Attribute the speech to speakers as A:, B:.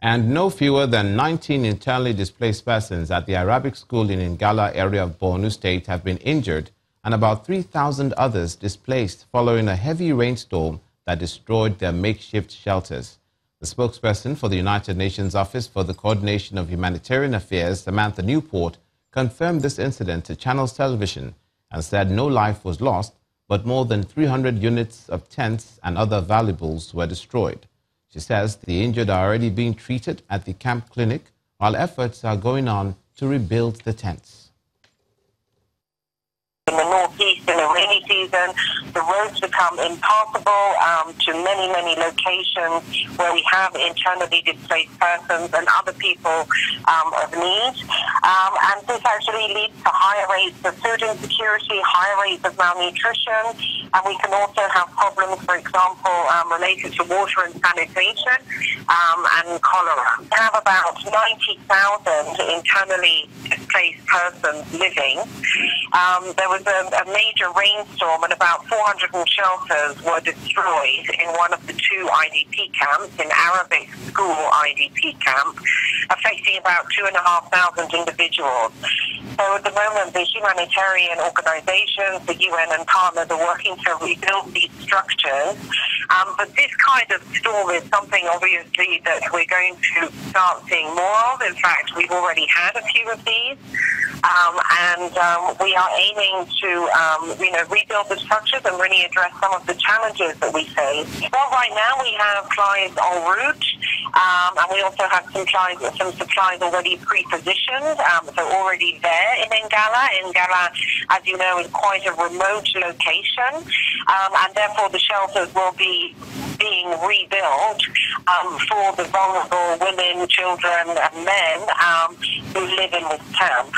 A: And no fewer than 19 internally displaced persons at the Arabic school in Ngala area of Borno State have been injured and about 3,000 others displaced following a heavy rainstorm that destroyed their makeshift shelters. The spokesperson for the United Nations Office for the Coordination of Humanitarian Affairs, Samantha Newport, confirmed this incident to Channels Television and said no life was lost, but more than 300 units of tents and other valuables were destroyed. She says the injured are already being treated at the camp clinic, while efforts are going on to rebuild the tents.
B: In the northeast, in the rainy season, the roads become impassable to many locations where we have internally displaced persons and other people of need. And this actually leads to higher rates of food insecurity, higher rates of malnutrition, and we can also have problems, for example, related to water and sanitation and cholera. We have about 90,000 internally displaced persons living. There was a major rainstorm and about 400 shelters were destroyed in one of the two IDP camps, in Arabic school IDP camp, affecting about 2,500 individuals. So at the moment, the humanitarian organizations, the UN and partners are working to rebuild these structures. But this kind of storm is something, obviously, that we're going to start seeing more of. In fact, we've already had a few of these. We are aiming to, rebuild the structures and really address some of the challenges that we face. Well, right now we have clients en route, and we also have some supplies already pre-positioned, so already there in Ngala. Ngala, as you know, is quite a remote location, and therefore the shelters will be being rebuilt for the vulnerable women, children, and men who live in this camp.